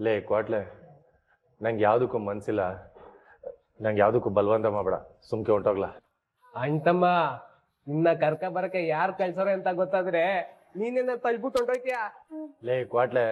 ಲೇ ಕ್ವಾಟ್ಲೆ, ನಂಗೆ ಯಾವುದಕ್ಕೂ ಮನ್ಸಿಲ್ಲ. ನಂಗೆ ಯಾವುದಕ್ಕೂ ಬಲವಂತ ಮಾಡಬೇಡ, ಸುಮ್ಕೆ ಹೊಂಟೋಗ್ಲಾ. ಅಣ್ತಮ್ಮ, ನಿನ್ನ ಕರ್ಕ ಬರಕ್ಕೆ ಯಾರು ಕಳ್ಸೋರೆ ಅಂತ ಗೊತ್ತಾದ್ರೆ ನೀನೇನ ತಳ್ಬಿಟ್ಟು ಹೊಂಟೋಯ್ತೀಯ. ಲೇ ಕ್ವಾಟ್ಲೆ,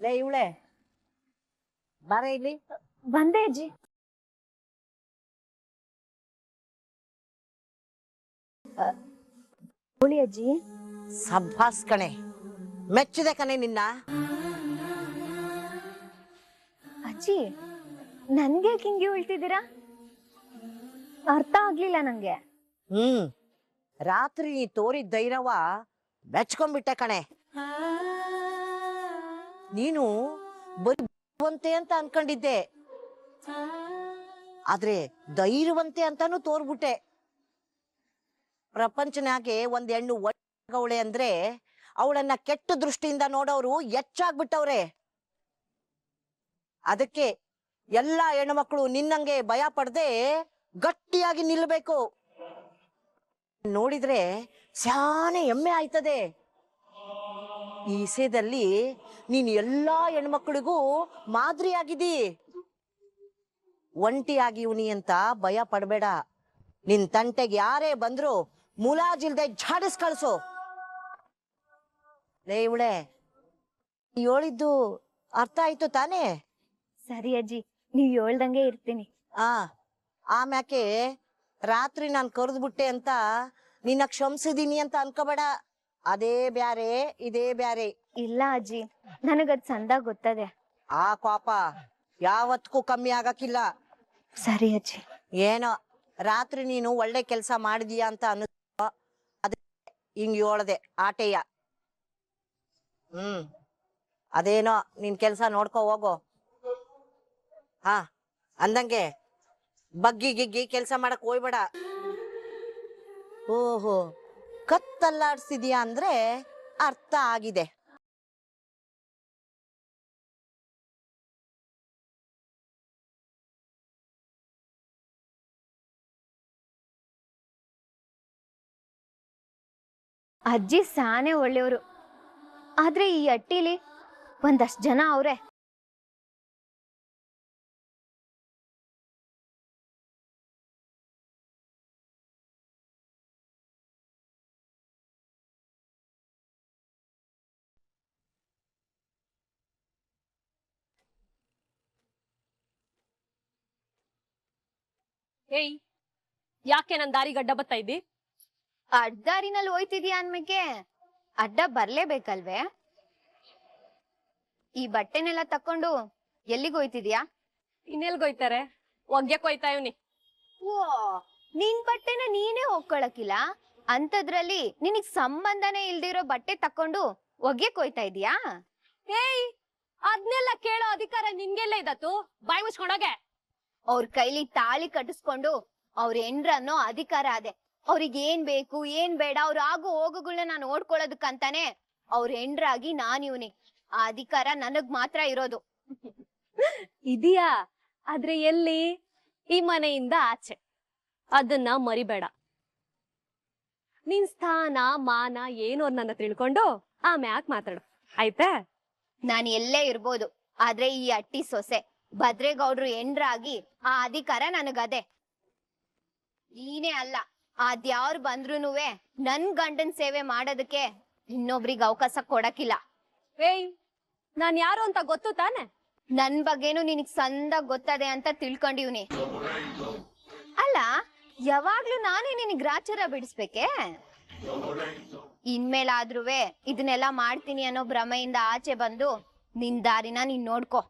ಲೇ ಇವಳೆ ಬಾರ ಇಲ್ಲಿ. ಬಂದೆ ಅಜ್ಜಿ. ಹುಳಿ ಅಜ್ಜಿ. ಸಬ್ಬಾಸ್ ಕಣೆ, ಮೆಚ್ಚಿದೆ ಕಣೆ ನಿನ್ನ. ಅಜ್ಜಿ, ನನ್ಗೆ ಹಿಂಗೆ ಹೇಳ್ತಿದ್ದೀರಾ? ಅರ್ಥ ಆಗ್ಲಿಲ್ಲ ನಂಗೆ. ರಾತ್ರಿ ನೀ ತೋರಿದ ಧೈರ್ಯವ ಮೆಚ್ಕೊಂಡ್ಬಿಟ್ಟೆ ಕಣೆ. ನೀನು ಬರುವಂತೆ ಅಂತ ಅನ್ಕೊಂಡಿದ್ದೆ, ಆದ್ರೆ ಧೈರ್ಯವಂತೆ ಅಂತಾನು ತೋರ್ಬಿಟ್ಟೆ. ಪ್ರಪಂಚನಾಗೆ ಒಂದ್ ಹೆಣ್ಣು ಒಳ್ಳೆ ಅಂದ್ರೆ ಅವಳನ್ನ ಕೆಟ್ಟ ದೃಷ್ಟಿಯಿಂದ ನೋಡೋರು ಹೆಚ್ಚಾಗ್ಬಿಟ್ಟವ್ರೆ. ಅದಕ್ಕೆ ಎಲ್ಲಾ ಹೆಣ್ಮಕ್ಳು ನಿನ್ನಂಗೆ ಭಯ ಪಡದೆ ಗಟ್ಟಿಯಾಗಿ ನಿಲ್ಬೇಕು. ನೋಡಿದ್ರೆ ಸ್ಯಾನೆ ಹೆಮ್ಮೆ ಆಯ್ತದೆ. ಈ ವಿಷಯದಲ್ಲಿ ನೀನ್ ಎಲ್ಲಾ ಹೆಣ್ಮಕ್ಳಿಗೂ ಮಾದರಿಯಾಗಿದ್ದೀ. ಒಂಟಿಯಾಗಿ ಇವನಿ ಅಂತ ಭಯ ಪಡ್ಬೇಡ. ನಿನ್ ತಂಟೆಗೆ ಯಾರೇ ಬಂದ್ರು ಮುಲಾಜಿಲ್ದೆ ಝಾಡಿಸ್ ಕಳ್ಸು. ಲೇ ಇವಳೆ, ಹೇಳಿದ್ದು ಅರ್ಥ ಆಯ್ತು ತಾನೇ? ಸರಿ ಅಜ್ಜಿ, ನೀವ್ ಹೇಳ್ದಂಗೆ ಇರ್ತೀನಿ. ಆಮ್ಯಾಕೆ ರಾತ್ರಿ ನಾನ್ ಕರೆದ್ಬಿಟ್ಟೆ ಅಂತ ನಿನ್ನ ಕ್ಷಮಿಸಿದೀನಿ ಅಂತ ಅನ್ಕೋಬೇಡ. ಅದೇ ಬ್ಯಾರೆ ಇದೇ ಬ್ಯಾರೆ. ಇಲ್ಲ ಅಜ್ಜಿ, ನನಗದ್ ಸಂದ ಗೊತ್ತದೆ. ಆ ಕೋಪ ಯಾವತ್ಗೂ ಕಮ್ಮಿ ಆಗಕ್ಕಿಲ್ಲ. ಸರಿ ಅಜ್ಜಿ. ಏನೋ ರಾತ್ರಿ ನೀನು ಒಳ್ಳೆ ಕೆಲ್ಸ ಮಾಡಿದೀಯ ಅಂತ ಅನ್ನಿಸ್ತು, ಅದಕ್ಕೆ ಹಿಂಗ್ ಹೇಳ್ದೆ ಆಟೆಯ. ಅದೇನೋ ನಿನ್ ಕೆಲ್ಸ ನೋಡ್ಕೊ ಹೋಗೋ. ಅಂದಂಗೆ ಬಗ್ಗಿ ಗಿಗ್ಗಿ ಕೆಲ್ಸ ಮಾಡಕ್ ಹೋಗ್ಬೇಡ. ಓಹೋ, ಕತ್ತಲ್ಲಾಡ್ಸಿದ್ಯಾ ಅಂದ್ರೆ ಅರ್ಥ ಆಗಿದೆ. ಅಜ್ಜಿ ಸಾನೆ ಒಳ್ಳೆಯವರು, ಆದ್ರೆ ಈ ಅಟ್ಟಿಲಿ ಒಂದಷ್ಟು ಜನ ಅವ್ರೆ. ಏಯ್, ಯಾಕೆ ನನ್ ದಾರಿ ಗಡ್ಡ ಬತ್ತಾ ಇದ್ದಿ? ಅಡ್ಡಾರಿನಲ್ಲಿ ಹೋಯ್ತಿದ್ಯಾ ಅನ್ಮೇಕೆ ಅಡ್ಡ ಬರ್ಲೇಬೇಕಲ್ವೇ? ಈ ಬಟ್ಟೆನೆಲ್ಲ ತಕೊಂಡು ಎಲ್ಲಿಗೆ ಹೋಯ್ತಿದ್ಯಾ? ಇನ್ನೆಲ್ಗೋಯ್ತಾರೆ? ಒಗ್ಯಕ್ ಹೋಯ್ತಾ ಇವ್ನಿ. ಓ, ನಿನ್ ಬಟ್ಟೆನ ನೀನೇ ಹೋಗ್ಕೊಳಕಿಲ್ಲ ಅಂತದ್ರಲ್ಲಿ ನಿನಗ್ ಸಂಬಂಧನೇ ಇಲ್ದಿರೋ ಬಟ್ಟೆ ತಕೊಂಡು ಒಗ್ಯಕ್ ಹೋಯ್ತಾ ಇದೀಯಾ? ಏಯ್, ಅದ್ನೆಲ್ಲ ಕೇಳೋ ಅಧಿಕಾರ ನಿನ್ಗೆಲ್ಲ ಇದ್ದತ್ತು? ಬಾಯಿ ಮುಚ್ಕೊಂಡೋಗೆ. ಅವ್ರ ಕೈಲಿ ತಾಳಿ ಕಟ್ಟಿಸ್ಕೊಂಡು ಅವ್ರ ಹೆಂಡ್ರನ್ನೋ ಅಧಿಕಾರ ಅದೆ. ಅವ್ರಿಗೆ ಏನ್ ಬೇಕು ಏನ್ ಬೇಡ ಅವ್ರ ಆಗೋ ಹೋಗುಗಳನ್ನ ನಾನು ನೋಡ್ಕೊಳ್ಳೋದಕ್ಕಂತಾನೆ ಅವ್ರ ಹೆಂಡ್ರಾಗಿ ನಾನ್ ಇವ್ನಿ. ಆ ಅಧಿಕಾರ ನನಗ್ ಮಾತ್ರ ಇರೋದು. ಇದೀಯಾ? ಆದ್ರೆ ಎಲ್ಲಿ? ಈ ಮನೆಯಿಂದ ಆಚೆ. ಅದನ್ನ ಮರಿಬೇಡ. ನಿನ್ ಸ್ಥಾನ ಮಾನ ಏನು ನನ್ನ ತಿಳ್ಕೊಂಡು ಆಮ್ಯಾಕ್ ಮಾತಾಡು, ಆಯ್ತಾ? ನಾನ್ ಎಲ್ಲೇ ಇರ್ಬೋದು, ಆದ್ರೆ ಈ ಅಟ್ಟಿ ಸೊಸೆ ಭದ್ರೇಗೌಡ್ರು ಹೆಂಡ್ರಾಗಿ ಆ ಅಧಿಕಾರ ನನಗದೆ. ನೀನೇ ಅಲ್ಲ, ಅದ್ಯಾವ್ರು ಬಂದ್ರೂನುವೆ ನನ್ ಗಂಡನ್ ಸೇವೆ ಮಾಡೋದಕ್ಕೆ ಇನ್ನೊಬ್ರಿಗೆ ಅವಕಾಶ ಕೊಡಕ್ಕಿಲ್ಲ. ಏಯ್, ನಾನ್ ಯಾರು ಅಂತ ಗೊತ್ತು ತಾನೆ? ನನ್ ಬಗ್ಗೆನು ನಿನಗ್ ಸಂದಾಗ ಗೊತ್ತದೆ ಅಂತ ತಿಳ್ಕೊಂಡಿವ್ನಿ. ಅಲ್ಲ, ಯಾವಾಗ್ಲೂ ನಾನೇ ನಿನಗ್ ಗ್ರಾಚಾರ ಬಿಡಿಸ್ಬೇಕೆ? ಇನ್ಮೇಲಾದ್ರುವೆ ಇದನ್ನೆಲ್ಲ ಮಾಡ್ತೀನಿ ಅನ್ನೋ ಭ್ರಮೆಯಿಂದ ಆಚೆ ಬಂದು ನಿನ್ ದಾರಿನ ನೀನ್ ನೋಡ್ಕೊ.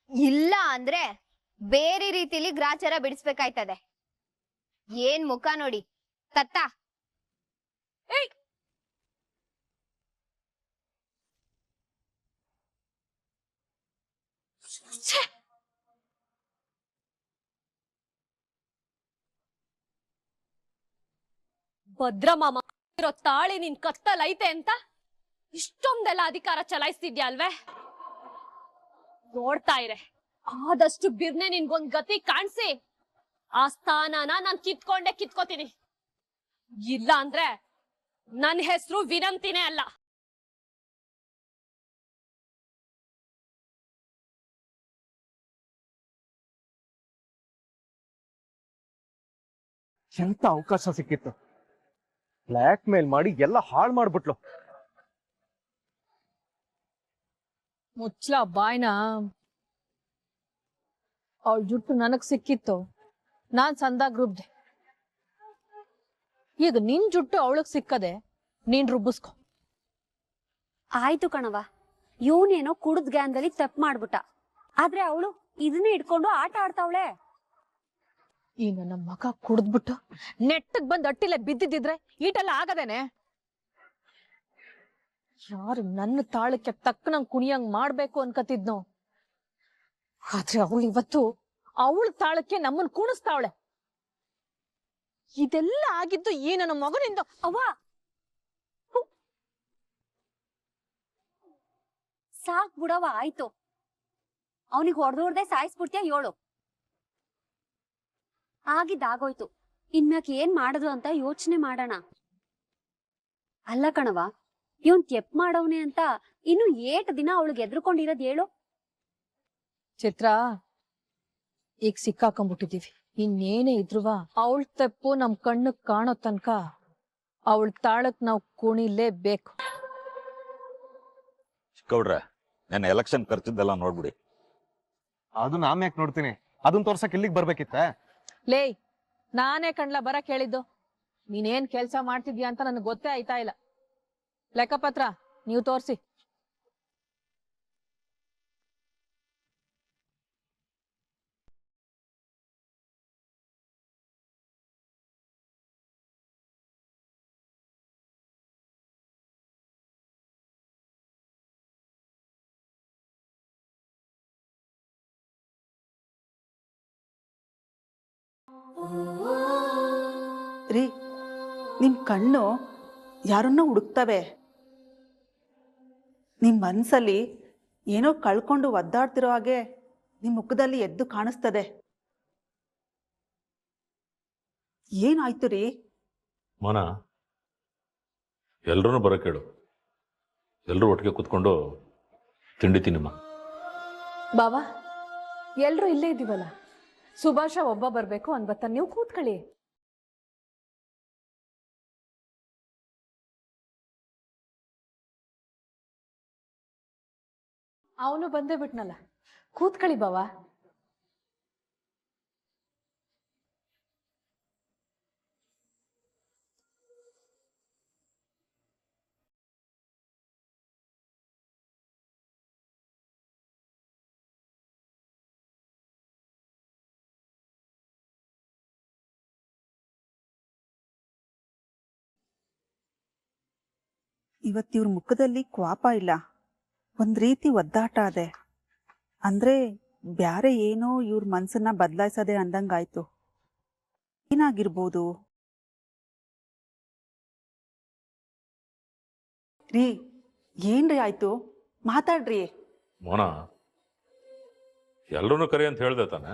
ಇಲ್ಲ ಅಂದ್ರೆ ಬೇರೆ ರೀತಿಲಿ ಗ್ರಾಚಾರ ಬಿಡಿಸ್ಬೇಕಾಯ್ತದೆ. ಏನ್ ಮುಖ ನೋಡಿ ತತ್ತ. ಏಯ್, ಭದ್ರ ಮಾಮ ಇರೋ ತಾಳಿ ನಿನ್ ಕತ್ತಲ್ ಐತೆ ಅಂತ ಇಷ್ಟೊಂದೆಲ್ಲ ಅಧಿಕಾರ ಚಲಾಯಿಸ್ತಿದ್ಯಾ ಅಲ್ವೇ? ನೋಡ್ತಾ ಇರೆ, ಆದಷ್ಟು ಬಿರ್ನೆ ನಿನ್ಗೊಂದ್ ಗತಿ ಕಾಣ್ಸಿ ಆ ಸ್ಥಾನನ ನಾನ್ ಕಿತ್ಕೋತೀನಿ. ಇಲ್ಲ ಅಂದ್ರೆ ನನ್ ಹೆಸರು ವಿನಂತಿನೇ ಅಲ್ಲ. ಎಂತ ಅವಕಾಶ ಸಿಕ್ಕಿತ್ತು, ಬ್ಲ್ಯಾಕ್ ಮೇಲ್ ಮಾಡಿ ಎಲ್ಲ ಹಾಳು ಮಾಡ್ಬಿಟ್ಲು. ಮುಚ್ಚಲ ಬಾಯ್ನ. ಅವಳ ಜುಟ್ಟು ನನಗ್ ಸಿಕ್ಕಿತ್ತು, ನಾನ್ ಸಂದಾಗ ರುಬ್ದೆ. ಈಗ ನಿನ್ ಜುಟ್ಟು ಅವಳಗ್ ಸಿಕ್ಕದೆ, ನೀನ್ ರುಬ್ಬಿಸ್ಕೊ. ಆಯ್ತು ಕಣವ, ಇವನೇನೋ ಕುಡಿದ್ ಗ್ಯಾನ್ದಲ್ಲಿ ತಪ್ಪು ಮಾಡ್ಬಿಟ್ಟ, ಆದ್ರೆ ಅವಳು ಇದನ್ನೇ ಇಟ್ಕೊಂಡು ಆಟ ಆಡ್ತಾವಳೆ. ಈ ನನ್ನ ಮಗ ಕುಡ್ದ್ಬಿಟ್ಟು ನೆಟ್ಟಗ್ ಬಂದ್ ಅಟ್ಟಿಲೆ ಬಿದ್ದಿದ್ರೆ ಈಟೆಲ್ಲ ಆಗದೇನೆ. ಯಾರು ನನ್ನ ತಾಳಕ್ಕೆ ತಕ್ಕನಂಗ್ ಕುಣಿಯಂಗ್ ಮಾಡ್ಬೇಕು ಅನ್ಕತಿದ್ನೋ, ಆದ್ರೆ ಅವಳು ಇವತ್ತು ಅವಳ ತಾಳಕ್ಕೆ ನಮ್ಮನ್ ಕುಣಿಸ್ತಾವಳೆ. ಇದೆಲ್ಲ ಆಗಿದ್ದು ಈ ನನ್ನ ಮಗನಿಂದ. ಅವ್ವ ಸಾಕ್ ಬಿಡವ, ಆಯ್ತು. ಅವನಿಗೆ ಹೊಡೆದೋಡ್ದೆ ಸಾಯಿಸ್ಬಿಡ್ತೀಯ ಹೇಳು. ಆಗಿದ್ದಾಗೋಯ್ತು, ಇನ್ಮ್ಯಾಕ್ ಏನ್ ಮಾಡೋದು ಅಂತ ಯೋಚನೆ ಮಾಡೋಣ. ಅಲ್ಲ ಕಣವ, ಇವನ್ ತೆಪ್ ಮಾಡವನೆ ಅಂತ ಇನ್ನು ಏಟ್ ದಿನ ಅವಳಿಗೆ ಎದ್ರುಕೊಂಡಿರೋದ್ ಹೇಳು. ಚಿತ್ರ, ಈಗ ಸಿಕ್ಕಾಕೊಂಡ್ಬಿಟ್ಟಿದೀವಿ. ಇನ್ನೇನೇ ಇದ್ರುವ ಅವಳ ತೆಪ್ಪು ನಮ್ ಕಣ್ಣಕ್ ಕಾಣೋ ತನಕ ಅವಳ ತಾಳಕ್ ನಾವ್ ಕುಣಿಲೇಬೇಕು. ಚಿಕ್ಕವ್ರೆ, ನಾನು ಎಲೆಕ್ಷನ್ ಖರ್ಚಿದ್ದೆಲ್ಲ ನೋಡ್ಬಿಡಿ. ಅದು ನಾನ್ ಯಾಕೆ ನೋಡ್ತೀನಿ, ಅದನ್ನ ತೋರ್ಸಕ್ ಇಲ್ಲಿಗೆ ಬರ್ಬೇಕಿತ್ತ? ಲೇ, ನಾನೇ ಕಣ್ಲ ಬರಕ್ ಹೇಳಿದ್ದು. ನೀನೇನ್ ಕೆಲ್ಸ ಮಾಡ್ತಿದ್ಯಾ ಅಂತ ನನ್ಗೆ ಗೊತ್ತೇ ಆಯ್ತಾ ಇಲ್ಲ. ಲೆಕ್ಕಪತ್ರ ನೀವು ತೋರ್ಸಿ. ರೀ, ನಿಮ್ ಕಣ್ಣು ಯಾರನ್ನ ಹುಡುಕ್ತವೆ. ನಿಮ್ ಮನ್ಸಲ್ಲಿ ಏನೋ ಕಳ್ಕೊಂಡು ಒದ್ದಾಡ್ತಿರೋ ಹಾಗೆ ನಿಮ್ ಮುಖದಲ್ಲಿ ಎದ್ದು ಕಾಣಿಸ್ತದೆ. ಏನಾಯ್ತು ರೀ? ಮನ, ಎಲ್ರೂ ಬರೋಕೆ ಹೇಳು. ಎಲ್ಲರೂ ಒಟ್ಟಿಗೆ ಕೂತ್ಕೊಂಡು ತಿಂಡಿ ತಿನ್ನಮ್ಮ. ಬಾವಾ, ಎಲ್ರು ಇಲ್ಲೇ ಇದೀವಲ್ಲ, ಸುಭಾಷ ಒಬ್ಬ ಬರ್ಬೇಕು ಅನ್ಬತ್ತ, ನೀವು ಕೂತ್ಕೊಳ್ಳಿ. ಅವನು ಬಂದೇ ಬಿಟ್ನಲ್ಲ, ಕೂತ್ಕೊಳ್ಳಿ ಬಾವಾ. ಇವತ್ತಿವ್ರ ಮುಖದಲ್ಲಿ ಕ್ವಾಪ ಇಲ್ಲ, ಒಂದ್ ರೀತಿ ಒದ್ದಾಟ ಅದೆ. ಅಂದ್ರೆ ಬ್ಯಾರೆ ಏನೋ ಇವ್ರ ಮನ್ಸನ್ನ ಬದಲಾಯಿಸದೆ ಅಂದಂಗಾಯ್ತು. ಏನಾಗಿರ್ಬೋದು ರೀ? ಏನ್ರಿ ಆಯ್ತು? ಮಾತಾಡ್ರಿ. ಮೋನ, ಎಲ್ರೂ ಕರಿ ಅಂತ ಹೇಳ್ದೆ ತಾನೆ?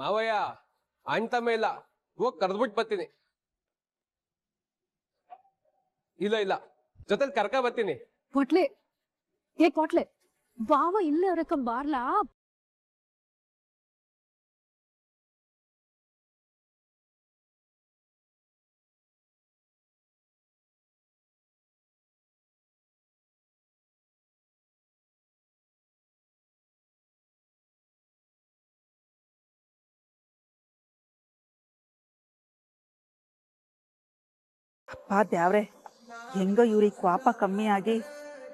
ಮಾವಯ್ಯ, ಅಣ್ತಮ್ಮ ಇಲ್ಲ, ಹೋಗ್ ಕರೆದ್ಬಿಟ್ಟು ಬರ್ತೀನಿ. ಇಲ್ಲ, ಜೊತೆಲಿ ಕರ್ಕ ಬರ್ತೀನಿ. ಪೊಟ್ಲೆ, ಏ ಪೊಟ್ಲೆ, ಬಾವ ಇಲ್ಲೇ ಅವ್ರಕಂ ಬಾರ್ಲಾ. ಅಪ್ಪ ದ್ಯಾವ್ರೆ, ಹೆಂಗೋ ಇವ್ರಿಗೆ ಕ್ವಾಪ ಕಮ್ಮಿ ಆಗಿ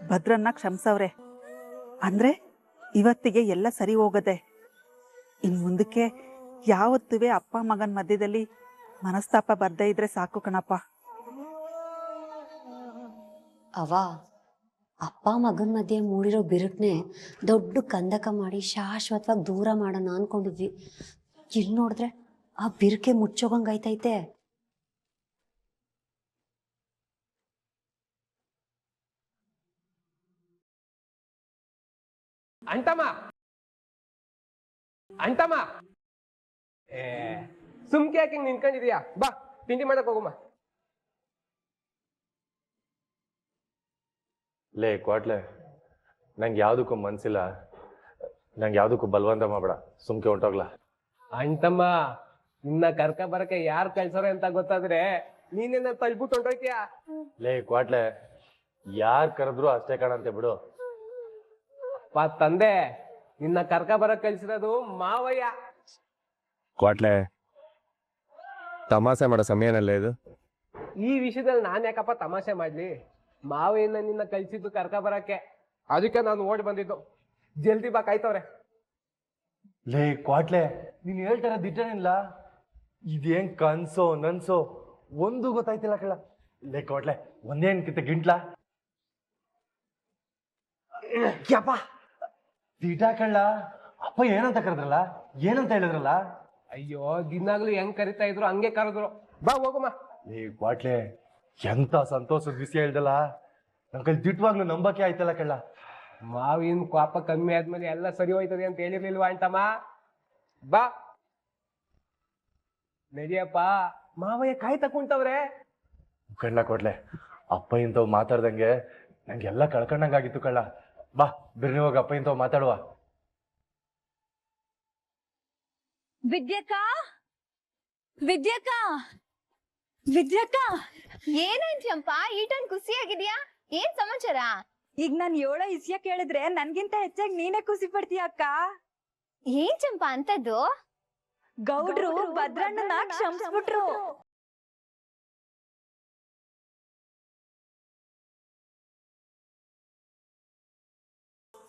ಭದ್ರನ್ನ ಕ್ಷಮಿಸವ್ರೆ. ಅಂದ್ರೆ ಇವತ್ತಿಗೆ ಎಲ್ಲ ಸರಿ ಹೋಗದೆ. ಇನ್ ಮುಂದಕ್ಕೆ ಯಾವತ್ತುವೆ ಅಪ್ಪ ಮಗನ ಮಧ್ಯದಲ್ಲಿ ಮನಸ್ತಾಪ ಬರ್ದೇ ಇದ್ರೆ ಸಾಕು ಕಣಪ್ಪ. ಅವ ಅಪ್ಪ ಮಗನ ಮಧ್ಯೆ ಮೂಡಿರೋ ಬಿರುಟ್ನೆ ದೊಡ್ಡ ಕಂದಕ ಮಾಡಿ ಶಾಶ್ವತವಾಗಿ ದೂರ ಮಾಡೋಣ ಅನ್ಕೊಂಡಿದ್ವಿ. ಇಲ್ಲಿ ನೋಡಿದ್ರೆ ಆ ಬಿರುಕೆ ಮುಚ್ಚೋಗಂಗೈತೈತೆ. ಅಂಟಮ್ಮ ಅಂಟಮ್ಮ ಏ ಸುಮ್ಕೆ ಯಾಕೆ ಹಿಂಗ್ ನಿಂತ್ಕೊಂಡಿದ್ಯಾ? ಬಾ ತಿಂಡಿ ಮಾಡಕ್ ಹೋಗಮ್ಮ. ಲೇ ಕ್ವಾಟ್ಲೆ, ನಂಗೆ ಯಾವ್ದಕ್ಕೂ ಮನ್ಸಿಲ್ಲ. ನಂಗೆ ಯಾವ್ದಕ್ಕೂ ಬಲವಂತ ಮಾಡ್ಬೇಡ, ಸುಮ್ಕೆ ಹೊಂಟೋಗ್ಲಾ. ಅಂಟಮ್ಮ ನಿನ್ನ ಕರ್ಕ ಬರಕ್ಕೆ ಯಾರು ಕಳ್ಸೋರೆ ಅಂತ ಗೊತ್ತಾದ್ರೆ ನೀನೇನ ತಳ್ಬಿಟ್ಟು ಹೊಂಟೋಯ್ತೀಯ. ಲೇ ಕ್ವಾಟ್ಲೆ, ಯಾರ್ ಕರೆದ್ರು ಅಷ್ಟೇ ಕಾಣಂತೆ ಬಿಡು. ತಂದೆ ನಿನ್ನ ಕರ್ಕ ಬರಕ್ ಕಳ್ಸಿರೋದು ಮಾವಯ್ಯ. ಕ್ವಾಟ್ಲೆ, ತಮಾಷೆ ಮಾಡೋ ಸಮಯನಲ್ಲೇ ಇದು. ಈ ವಿಷಯದಲ್ಲಿ ನಾನ್ ಯಾಕಪ್ಪ ತಮಾಷೆ ಮಾಡ್ಲಿ? ಮಾವಯ್ಯನ ನಿನ್ನ ಕಳ್ಸಿದ್ದು ಕರ್ಕ ಬರಕ್ಕೆ, ಅದಕ್ಕೆ ನಾನು ಓಡಿ ಬಂದಿದ್ದು. ಜಲ್ದಿ ಬಾ, ಕಾಯ್ತವ್ರೆ. ಲೇ ಕ್ವಾಟ್ಲೆ, ನೀನ್ ಹೇಳ್ತಾರ ದಿಟ್ಟನಿಲ್ಲ. ಇದೇನ್ ಕನ್ಸೋ ನನ್ಸೋ ಒಂದು ಗೊತ್ತಾಯ್ತಿಲ್ಲ ಕಳ್ಳ. ಲೇ ಕ್ವಾಟ್ಲೆ, ಒಂದೇನ್ಕಿಂತ ಗಿಂಟ್ಲ ಯಪ್ಪ ದಿಟ ಕಳ್ಳ. ಅಪ್ಪ ಏನಂತ ಕರೆದ್ರಲ್ಲ, ಏನಂತ ಹೇಳಿದ್ರಲ್ಲ? ಅಯ್ಯೋ, ದಿನಾಗ್ಲೂ ಹೆಂಗ್ ಕರಿತಾ ಇದ್ರು ಹಂಗೆ ಕರೆದ್ರು. ಬಾ ಹೋಗಮ್ಮ. ಲೇ ಕ್ವಾಟ್ಲೆ, ಎಂತ ಸಂತೋಷದ ವಿಷಯ ಹೇಳ್ದಲ್ಲ, ನನ್ ಕೈ ದಿಟ್ಟವಾಗ್ಲೂ ನಂಬಕ್ಕೆ ಆಯ್ತಲ್ಲ ಕಳ್ಳ. ಮಾವಿನ ಕೋಪ ಕಮ್ಮಿ ಆದ್ಮೇಲೆ ಎಲ್ಲ ಸರಿ ಹೋಯ್ತದೆ ಅಂತ ಹೇಳಿರ್ಲಿಲ್ವಾ ಅಂಟಮ್ಮ? ಬಾ ನಡಿಯಪ್ಪ, ಮಾವಯ್ಯ ಕಾಯ್ ತಕೊಂತವ್ರೆ. ಕಳ್ಳ ಕೊಡ್ಲೆ, ಅಪ್ಪ ಇಂಥವ್ ಮಾತಾಡ್ದಂಗೆ ನಂಗೆಲ್ಲ ಕಳ್ಕೊಂಡಂಗಾಗಿತ್ತು ಕಳ್ಳ. ಬಾ ಬಿರ್ನಿ ಹೋಗಿ ಅಪ್ಪ ಇಂಥವ್ ಮಾತಾಡುವ. ವಿದ್ಯಕ್ಕ ವಿದ್ಯಕ್ಕ ವಿದ್ಯಕ್ಕ, ಏನಾಯ್ತು ಚಂಪಾ, ಈಟನ್ ಖುಷಿಯಾಗಿದ್ಯಾ? ಏನ್ ಸಮಾಚಾರ? ಈಗ ನಾನ್ ಹೇಳೋ ವಿಷಯ ಕೇಳಿದ್ರೆ ನನ್ಗಿಂತ ಹೆಚ್ಚಾಗಿ ನೀನೇ ಖುಷಿ ಪಡ್ತೀಯ ಅಕ್ಕ. ಏನ್ ಚಂಪಾ ಅಂತದ್ದು? ಗೌಡ್ರು ಭದ್ರಣ್ಣನ ಕ್ಷಮಿಸ್ಬಿಟ್ರು.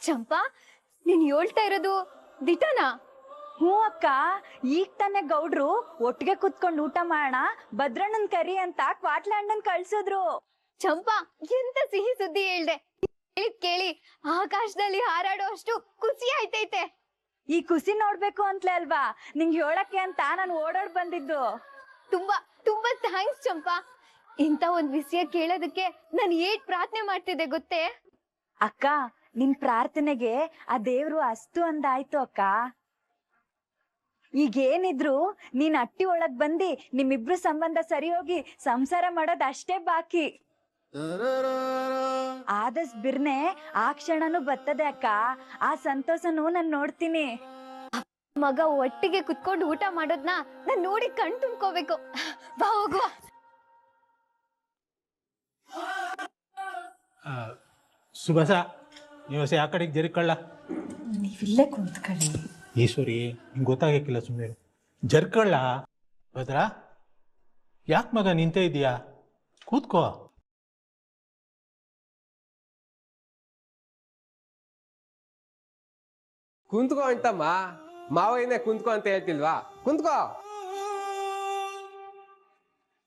ಚಂಪಾ, ನೀನ್ ಹೇಳ್ತಾ ಇರೋದು ದಿಟನಾ? ಹ್ಞೂ ಅಕ್ಕ, ಈಗ ತಾನೇ ಗೌಡ್ರು ಒಟ್ಟಿಗೆ ಕುತ್ಕೊಂಡು ಊಟ ಮಾಡೋಣ ಭದ್ರಣ್ಣನ್ ಕರಿ ಅಂತ ಕ್ವಾಟ್ಲೆ ಅಣ್ಣನ್ ಕಳ್ಸಿದ್ರು. ಚಂಪಾ, ಎಂತ ಸಿಹಿ ಸುದ್ದಿ ಹೇಳ್ದೆ. ಕೇಳಿ ಆಕಾಶದಲ್ಲಿ ಹಾರಾಡೋ ಅಷ್ಟು ಖುಷಿ ಆಯ್ತೈತೆ. ಈ ಖುಷಿ ನೋಡ್ಬೇಕು ಅಂತಲೇ ಅಲ್ವಾ ನಿಂಗೆ ಹೇಳಕ್ಕೆ ಅಂತ ನಾನು ಓಡಾಡ್ ಬಂದಿದ್ದು. ತುಂಬಾ ತುಂಬಾ ಥ್ಯಾಂಕ್ಸ್ ಚಂಪಾ. ಇಂತ ಒಂದ್ ವಿಷಯ ಕೇಳೋದಕ್ಕೆ ನಾನು ಏಟ್ ಪ್ರಾರ್ಥನೆ ಮಾಡ್ತಿದ್ದೆ ಗೊತ್ತೇ? ಅಕ್ಕ, ನಿನ್ ಪ್ರಾರ್ಥನೆಗೆ ಆ ದೇವ್ರು ಅಸ್ತು ಅಂದಾಯ್ತು ಅಕ್ಕ. ಈಗೇನಿದ್ರು ನೀನ್ ಅಟ್ಟಿ ಒಳಗ್ ಬಂದಿ ನಿಮ್ಮಿಬ್ರು ಸಂಬಂಧ ಸರಿ ಹೋಗಿ ಸಂಸಾರ ಮಾಡೋದ್ ಅಷ್ಟೇ ಬಾಕಿ. ಆದಷ್ಟು ಬಿರ್ನೆ ಆ ಕ್ಷಣನೂ ಬರ್ತದೆ ಅಕ್ಕ. ಆ ಸಂತೋಷನೂ ನಾನ್ ನೋಡ್ತೀನಿ. ಮಗ ಒಟ್ಟಿಗೆ ಕುತ್ಕೊಂಡು ಊಟ ಮಾಡೋದ್ನ ನಾನ್ ನೋಡಿ ಕಣ್ ತುಂಬ್ಕೋಬೇಕು. ಬಾ ಹೋಗುವ. ಸುಬಸ, ನೀವು ಆ ಕಡೆಗೆ ಜರಿಕಳ್ಳ. ನೀವಿಲ್ಲೇ ಕುಂತ್ಕೊಳ್ಳಿ. ಈಶ್ವರಿ, ನಿಂಗೆ ಗೊತ್ತಾಗಕ್ಕಿಲ್ಲ, ಸುಮ್ಮನೆ ಜರ್ಕಳ್ಳ. ಭದ್ರ, ಯಾಕೆ ಮಗ ನಿಂತೇ ಇದೀಯಾ? ಕೂತ್ಕೋ. ಕುಂತ್ಕೋ ಅಂಟಮ್ಮ, ಮಾವಯ್ಯನೇ ಕುಂತ್ಕೋ ಅಂತ ಹೇಳ್ತಿಲ್ವಾ? ಕುಂತ್ಕೋ.